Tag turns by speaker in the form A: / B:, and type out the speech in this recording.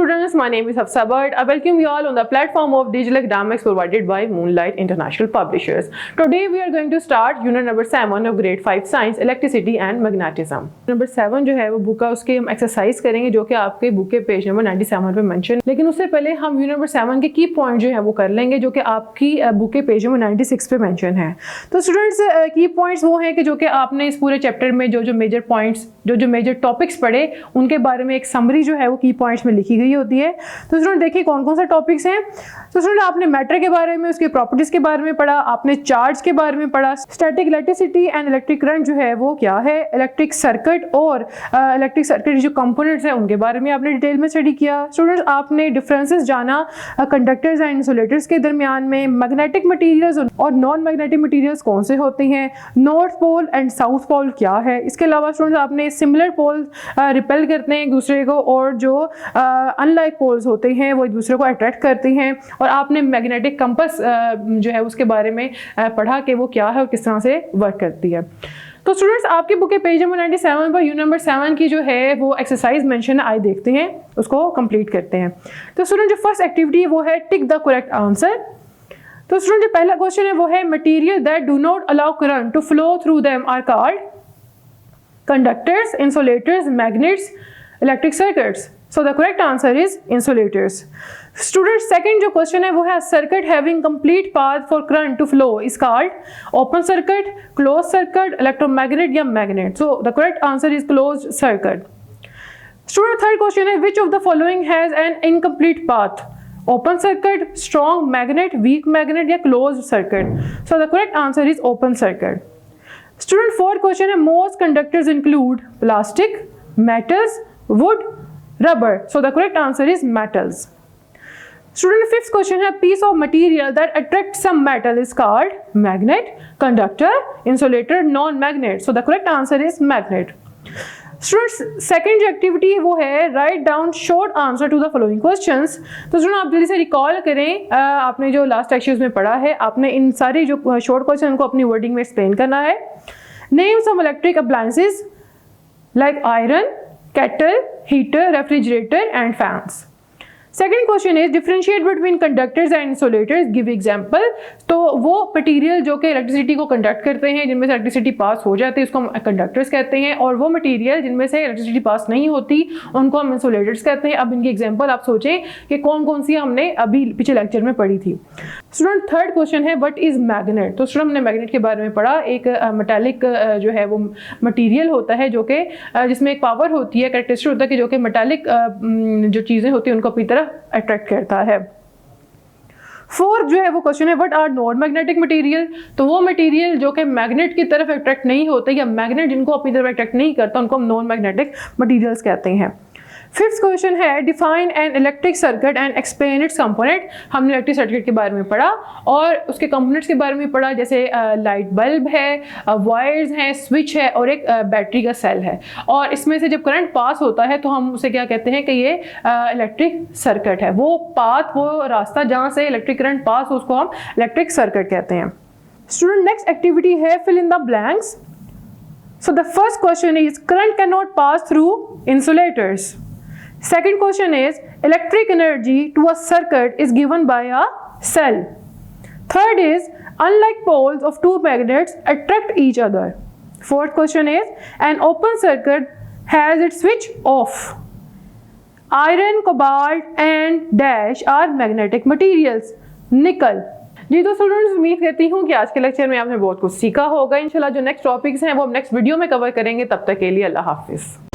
A: students, my name is Hafsa Bhatt. I welcome you all on the platform of digital academics provided by Moonlight International Publishers. Today we are going to start unit number 7 of grade 5 science, electricity and magnetism. Number 7 जो है वो book का उसके हम exercise करेंगे जो कि आपके बुक के पेज नंबर 97 पे मेंशन, लेकिन उससे पहले हम यूनिट नंबर 7 के की पॉइंट जो है वो कर लेंगे जो कि आपकी बुक के पेज नंबर 96 पे मेंशन है। तो स्टूडेंट्स की पॉइंट्स वो हैं कि जो कि आपने इस पूरे चैप्टर में जो मेजर पॉइंट्स जो मेजर टॉपिक्स पढ़े उनके बारे में एक समरी जो है वो की पॉइंट्स में लिखी गई होती है। तो स्टूडेंट देखिए कौन कौन सा टॉपिक्स हैं। तो स्टूडेंट आपने मैटर के बारे में, उसके प्रॉपर्टीज के बारे में पढ़ा, आपने चार्ज के बारे में पढ़ा, static electricity and electric current जो है वो क्या है, इलेक्ट्रिक सर्किट और इलेक्ट्रिक सर्किट जो कंपोनेंट्स हैं उनके बारे में आपने डिटेल में स्टडी किया। स्टूडेंट्स आपने डिफरेंसेस जाना कंडक्टर्स एंड इंसुलेटर्स के दरमियान में, मैग्नेटिक मटीरियल्स और नॉन मैग्नेटिक मटीरियल्स कौन से होते हैं, north pole and south pole क्या है। इसके अलावा स्टूडेंट्स आपने सिमिलर पोल रिपेल करते हैं एक दूसरे को और जो अनलाइक पोल्स होते हैं वो एक दूसरे को अट्रैक्ट करते हैं, और आपने मैग्नेटिक कंपास जो है उसके बारे में पढ़ा कि वो क्या है और किस तरह से वर्क करती है। तो स्टूडेंट्स आपके बुक के page number 97 per unit number 7 की जो है वो एक्सरसाइज मेंशन आए देखते हैं, उसको कंप्लीट करते हैं। तो स्टूडेंट जो फर्स्ट एक्टिविटी है वो है टिक द करेक्ट आंसर। तो स्टूडेंट जो पहला क्वेश्चन है वो है material that do not allow current to flow through them are called conductors, insulators, magnets, electric circuits. So the correct answer is insulators. Students, second जो question है वो है circuit having complete path for current to flow is called open circuit, closed circuit, electromagnet या magnet. So the correct answer is closed circuit. Student, third question है which of the following has an incomplete path? Open circuit, strong magnet, weak magnet या closed circuit. So the correct answer is open circuit. Student, fourth question है most conductors include plastic, metals, wood, rubber. So the correct answer is metals. Student, fifth question है piece of material that attracts some metal is called magnet, conductor, insulator, non-magnet. So the correct answer is magnet. Students second जो activity है वो है write down short answer to the following questions. तो student आप जल्दी से recall करें, आपने जो लास्ट एक्सरसाइज में पढ़ा है आपने इन सारे जो शॉर्ट क्वेश्चन को अपनी वर्डिंग में एक्सप्लेन करना है। Name some electric appliances like iron, kettle, heater, refrigerator and fans. Second question is differentiate between conductors and insulators, give example. तो वो मटेरियल जो कि इलेक्ट्रिसिटी को कंडक्ट करते हैं, जिनमें से इलेक्ट्रिसिटी पास हो जाती है उसको हम कंडक्टर्स कहते हैं, और वो मटेरियल जिनमें से इलेक्ट्रिसिटी पास नहीं होती उनको हम इंसुलेटर्स कहते हैं। अब इनकी एग्जांपल आप सोचें कि कौन कौन सी हमने अभी पिछले लेक्चर में पढ़ी थी। स्टूडेंट थर्ड क्वेश्चन है व्हाट इज मैग्नेट। तो स्टूडेंट हमने मैग्नेट के बारे में पढ़ा, एक मेटालिक जो है वो मटीरियल होता है जो कि जिसमें एक पावर होती है, कैरेक्टरिस्टिक होता है कि जो कि मेटालिक जो चीज़ें होती हैं उनको अपनी तरफ अट्रैक्ट करता है। फोर्थ जो है वो क्वेश्चन है what are non magnetic material. तो वो मटेरियल जो कि मैग्नेट की तरफ अट्रैक्ट नहीं होते या मैग्नेट जिनको अपनी तरफ अट्रैक्ट नहीं करता उनको हम नॉन मैग्नेटिक मटेरियल्स कहते हैं। फिफ्थ क्वेश्चन है define an electric circuit and explain it's component. हमने इलेक्ट्रिक सर्किट के बारे में पढ़ा और उसके कंपोनेंट्स के बारे में पढ़ा, जैसे लाइट बल्ब है, वायर्स हैं, स्विच है और एक बैटरी का सेल है, और इसमें से जब करंट पास होता है तो हम उसे क्या कहते हैं कि ये इलेक्ट्रिक सर्किट है। वो पाथ, वो रास्ता जहाँ से इलेक्ट्रिक करंट पास हो उसको हम इलेक्ट्रिक सर्किट कहते हैं। Student next activity is fill in the blanks. So the first question is current can not pass through insulators. Second question is electric energy to a circuit is given by a cell. Third is unlike poles of two magnets attract each other. Fourth question is an open circuit has its switch off. Iron, cobalt and dash are magnetic materials. Nickel. जी तो students उम्मीद करती हूँ कि आज के lecture में आपने बहुत कुछ सीखा होगा। इंशाल्लाह जो नेक्स्ट टॉपिक्स हैं वो हम नेक्स्ट वीडियो में कवर करेंगे। तब तक के लिए अल्लाह हाफिज़।